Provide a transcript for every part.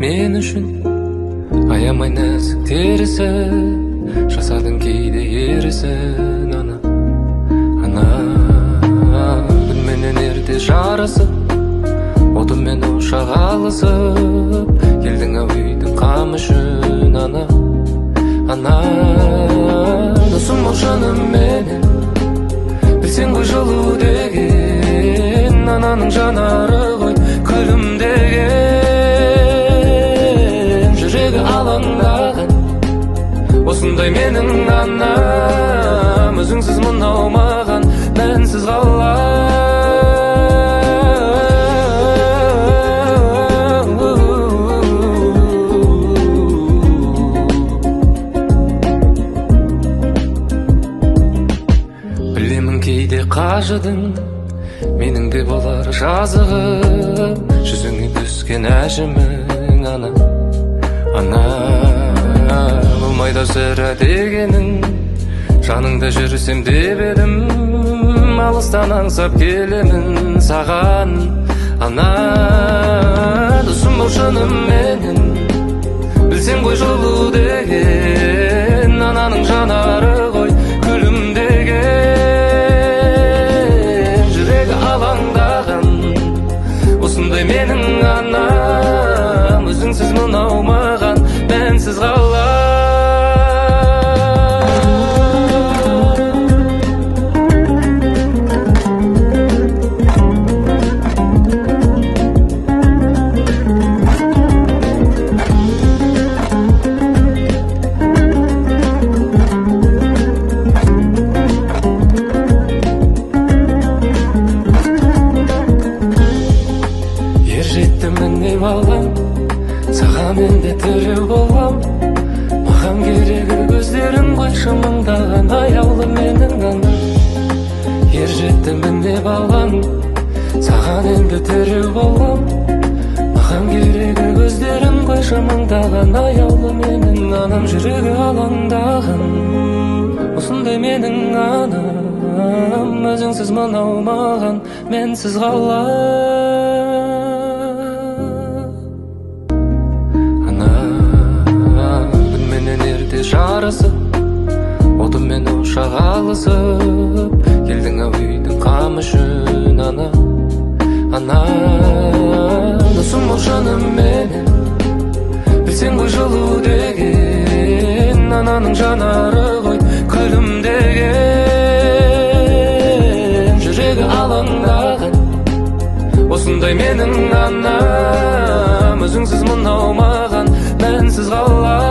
мен үшін, аямай нәзік терісі, жасадың кейде ерісін. Ана күнменен ерте жарысып, отымен ошақ алысып, келдің ау үйдің қамышын. Ана досым ол жаным менен, білсең ғой жылу деген, ананың жанары ғой күлімдеген. Жүрегі алаңдаған осындай менің анам, өзіңсіз мынау маған мәнсіз қалар. Кейде қажыдың, менің де болар жазығым, жүзіңе түскен әжімің. Ана болмайды сірә дегенің, жаныңда жүрсем деп едім, алыстан аңсап келемін саған. Ана досым бол шыным менен, білсең ғой жылу деген, ананың жанары ғой күлімдеген. Осындай менің анам, өзіңсіз мынау маған мәнсіз қалар. Саған менде тірі болам, маған керегі көздерің ғой шымыңдаған аяулы менің анам. Ер жеттімін деп алған, саған енді тірі болам, маған керегі көздерің ғой шымыңдаған аяулы менің анам. Жүрегі алаңдаған осындай менің анам, өзіңсіз мынау маған менсіз қалар. Жарысып, отымен ошақ алысып, келдің ау үйдің қамышын. Ана досым бол жаным менен, білсең ғой жылу деген, ананың жанары ғой күлімдеген. Жүрегі алаңдаған осындай менің анам, өзіңсіз мынау маған мәнсіз қалар.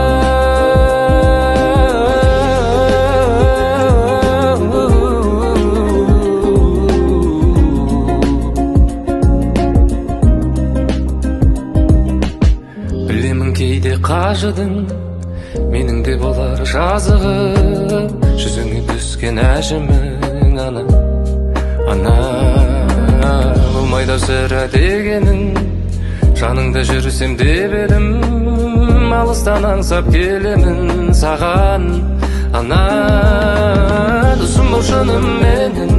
Кейде қажыдың, менің де болар жазығым, жүзіңе түскен әжімің. Ана болмайды сірә дегенің, жаныңда жүрсем деп едім, алыстан аңсап келемін саған. Ана досым бол шыным менен,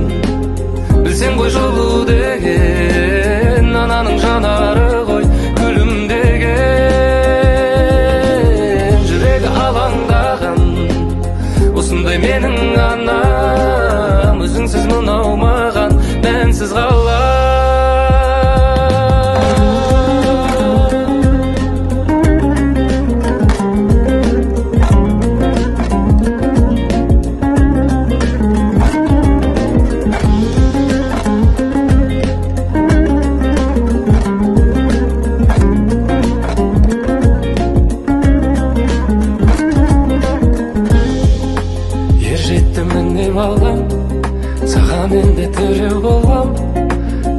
білсең ғой жылу деген, ананың жанары ғой күлімдеген. Осындай менің анам, өзіңсіз мынау маған мәнсіз қалар. Саған енді тірі болам,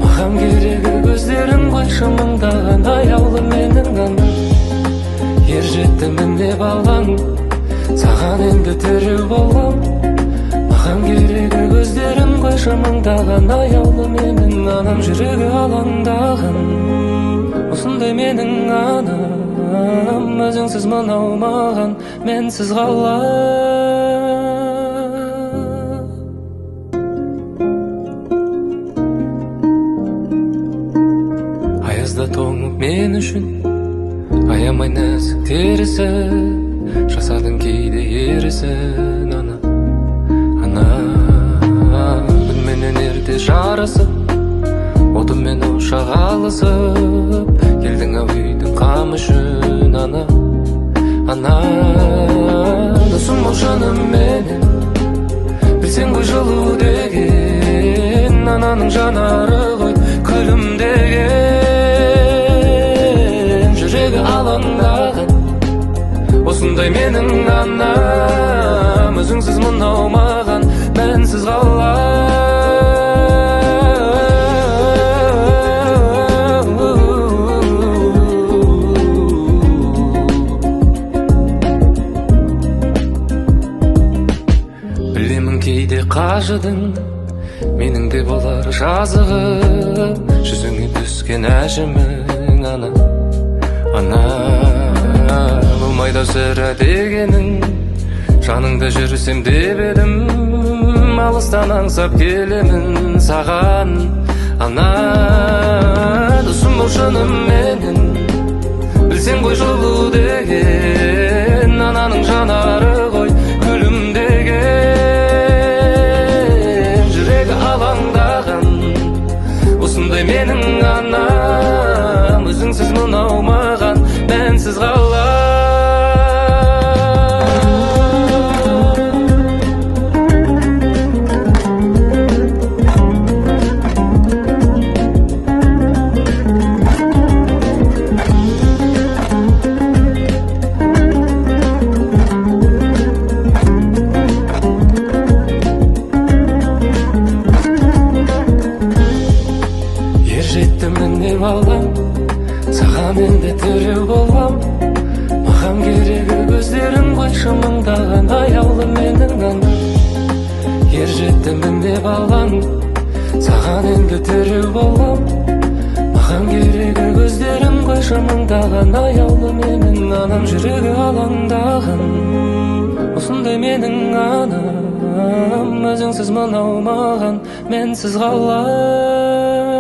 маған керегі көздерің ғой шымыңдаған аяулы менің анам. Ер жеттімін деп алған, саған енді тірі болам, маған керегі көздерің ғой шымыңдаған аяулы менің анам. Жүрегі алаңдаған осындай менің анам, өзіңсіз мынау маған менсіз қалар. Аязда тоңып мен үшін, аямай нәзік терісі, жасадың кейде ерісін. Ана күнменен ерте жарысып, отымен ошақ алысып, келдің ау үйдің қамышын. Ана досым бол жаныменен, білсең ғой жылу деген, ананың жанары ғой күлімдеген. Жүрегі алаңдаған осындай менің анам, өзіңсіз мынау маған мәнсіз қалам. Білемін кейде қажыдың, менің де болар жазығым, жүзіңе түскен әжімің. Ана болмайды сірә дегенің, жаныңда жүрсем деп едім, алыстан аңсап келемін саған. Ана досым бол шынымен, білсең ғой жылу деген, ананың жанары ғой күлімдеген. Жүрегі алаңдаған осындай менің анам, өзіңсіз мынау маған мәнсіз қалам. Міне балам, саған енді тіреу болам. Маған керегі көздерің ғой шымыңдаған, аяулы менің анам. Ер жетті міне балам, саған енді тіреу болам. Маған керегі көздерің ғой шымыңдаған, аяулы менің анам. Жүрегі алаңдаған осындай менің анам, өзіңсіз мынау маған мәнсіз қалам.